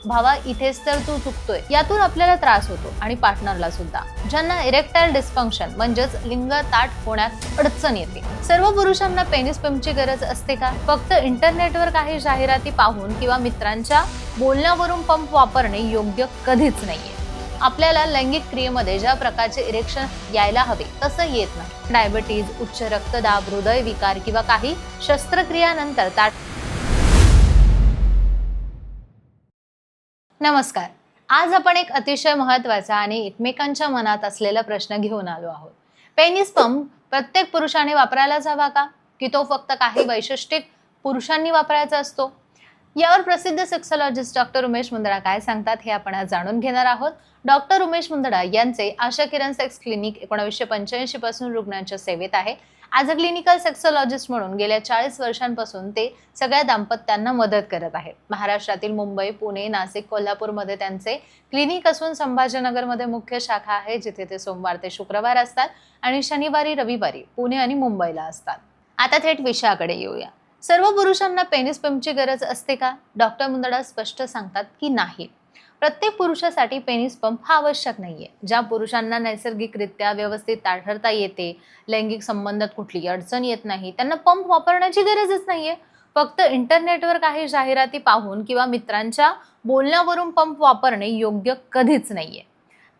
भावा इथेच तर तू चुकतोय यातून आपल्याला त्रास होतो आणि पार्टनरला सुद्धा. ज्यांना इरेक्टाईल डिस्फंक्शन म्हणजेच लिंग ताठ होण्यात अडचण येते, सर्व पुरुषांना पेनिस पंपची गरज असते का? फक्त इंटरनेटवर काही जाहिराती पाहून किंवा मित्रांच्या बोलण्यावरून पंप वापरणे योग्य कधीच नाहीये. आपल्याला लैंगिक क्रियेमध्ये ज्या प्रकारचे इरेक्शन यायला हवे तसं येत नाही. डायबिटीज, उच्च रक्तदाब, हृदयविकार किंवा काही शस्त्रक्रियानंतर ताठ. नमस्कार. आज आपण एक अतिशय महत्त्वाचा आणि एकमेकांच्या मनात असलेला प्रश्न घेऊन आलो आहोत. पेनिस पंप प्रत्येक पुरुषाने वापरायलाच हवा का? की तो फक्त काही वैशिष्ट्यिक पुरुषांनी वापरायचा असतो? यावर प्रसिद्ध सेक्सॉलॉजिस्ट डॉक्टर उमेश मुंदडा काय सांगतात हे आपण आज जाणून घेणार आहोत. डॉक्टर उमेश मुंदडा यांचे आशा किरण सेक्स क्लिनिक 1985 पासून रुग्णांच्या सेवेत आहे. ॲज अ क्लिनिकल सेक्सॉलॉजिस्ट म्हणून गेल्या 40 वर्षांपासून ते सगळ्या दाम्पत्यांना मदत करत आहेत. महाराष्ट्रातील मुंबई, पुणे, नाशिक, कोल्हापूरमध्ये त्यांचे क्लिनिक असून संभाजीनगरमध्ये मुख्य शाखा आहे, जिथे ते सोमवार ते शुक्रवार असतात आणि शनिवारी रविवारी पुणे आणि मुंबईला असतात. आता थेट विषयाकडे येऊया. सर्व पुरुषांना पेनिस पंपची गरज असते का? डॉक्टर मुंदडा स्पष्ट सांगतात की नाही. प्रत्येक पुरुषासाठी पेनिस पंप हा आवश्यक नाहीये. ज्या पुरुषांना नैसर्गिकरित्या व्यवस्थित ताठरता येते, लैंगिक संबंधात कुठली अडचण येत नाही, त्यांना पंप वापरण्याची गरजच नाहीये. फक्त इंटरनेटवर काही जाहिराती पाहून किंवा मित्रांच्या बोलण्यावरून पंप वापरणे योग्य कधीच नाहीये.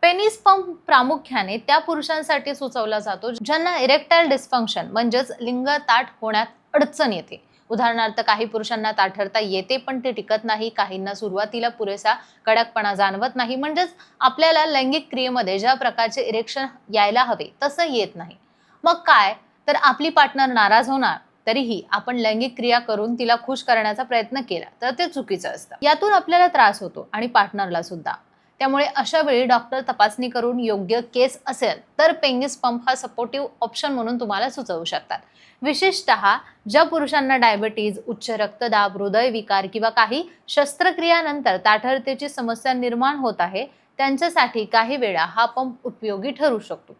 पेनिस पंप प्रामुख्याने त्या पुरुषांसाठी सुचवला जातो ज्यांना इरेक्टाईल डिस्फंक्शन म्हणजेच लिंग ताठ होण्यात अडचण येते. उदाहरणार्थ, काही पुरुषांना ताठरता येते पण ते टिकत नाही, काहींना सुरुवातीला पुरेसा कडकपणा जाणवत नाही, म्हणजेच आपल्याला लैंगिक क्रियेमध्ये ज्या प्रकारचे इरेक्शन यायला हवे तसं येत नाही. मग काय तर आपली पार्टनर नाराज होणार, तरीही आपण लैंगिक क्रिया करून तिला खुश करण्याचा प्रयत्न केला तर ते चुकीचं असतं. यातून आपल्याला त्रास होतो आणि पार्टनरला सुद्धा. त्यामुळे अशा वेळी डॉक्टर तपासणी करून योग्य केस असेल तर पेनिस पंप हा सपोर्टिव्ह ऑप्शन म्हणून तुम्हाला सुचवू शकतात. विशेषतः ज्या पुरुषांना डायबिटीज, उच्च रक्तदाब, हृदयविकार किंवा काही शस्त्रक्रियानंतर ताठरतेची समस्या निर्माण होत आहे, त्यांच्यासाठी काही वेळा हा पंप उपयोगी ठरू शकतो.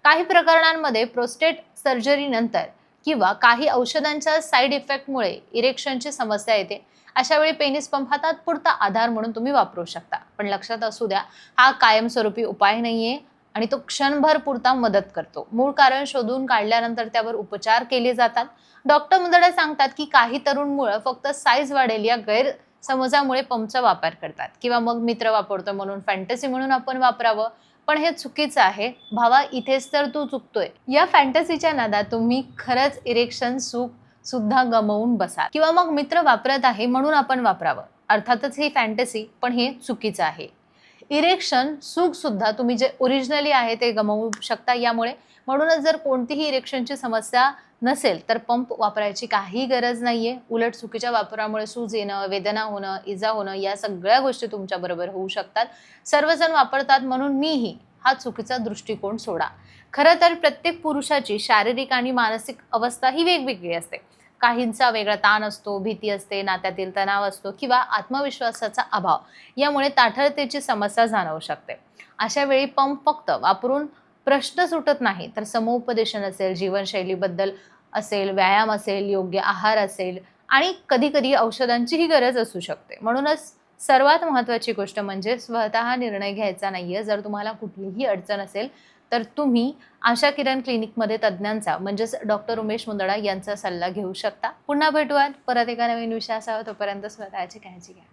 काही प्रकरणांमध्ये प्रोस्टेट सर्जरीनंतर किंवा काही औषधांच्या साईड इफेक्टमुळे इरेक्शनची समस्या येते. अशा वेळी पेनिस पंप हा तात्पुरता आधार म्हणून तुम्ही वापरू शकता. पण लक्षात असू द्या, हा कायमस्वरूपी उपाय नाहीये आणि तो क्षणभर पुरता मदत करतो. मूळ कारण शोधून काढल्यानंतर त्यावर उपचार केले जातात. डॉक्टर मुंदडा सांगतात की काही तरुण मुलं फक्त साईज वाढेल या गैरसमजामुळे पंपचा वापर करतात किंवा मग मित्र वापरतो म्हणून फॅन्टसी म्हणून आपण वापरावं, पण हे चुकीचं आहे. भावा इथेच तर तू चुकतोय. या फॅन्टसीच्या नादात तुम्ही खरंच इरेक्शन सुख सुद्धा गमावून बसाल किंवा मग मित्र वापरत आहे म्हणून आपण वापरावं. अर्थातच ही फॅन्टसी, पण हे चुकीचं आहे. इरेक्शन सुख सुद्धा तुम्ही जे ओरिजिनली आहे ते गमावू शकता यामुळे. म्हणूनच जर कोणतीही इरेक्शनची समस्या नसेल तर पंप वापरायची काही गरज नाहीये. उलट चुकीच्या वापरामुळे सूज येणं, वेदना होणं, इजा होणं या सगळ्या गोष्टी तुमच्या बरोबर होऊ शकतात. सर्वजण वापरतात म्हणून मीही हा चुकीचा दृष्टिकोन सोडा. खरं तर प्रत्येक पुरुषाची शारीरिक आणि मानसिक अवस्था ही वेगवेगळी असते. काहींचा वेगळा ताण असतो, भीती असते, नात्यातील तणाव असतो किंवा आत्मविश्वासाचा अभाव यामुळे ताठरतेची समस्या जाणवू शकते. अशा वेळी पंप फक्त वापरून प्रश्न सुटत नाही, तर समुपदेशन असेल, जीवनशैलीबद्दल असेल, व्यायाम असेल, योग्य आहार असेल आणि कधी कधी औषधांचीही गरज असू शकते. म्हणूनच सर्वात महत्त्वाची गोष्ट म्हणजे स्वतः निर्णय घ्यायचा नाहीये. जर तुम्हाला कुठलीही अडचण असेल तर तुम्ही आशा किरण क्लिनिकमध्ये तज्ज्ञांचा म्हणजेच डॉक्टर उमेश मुंदडा यांचा सल्ला घेऊ शकता. पुन्हा भेटूयात परत एका नवीन विषयासह. तोपर्यंत स्वतःची काळजी घ्या.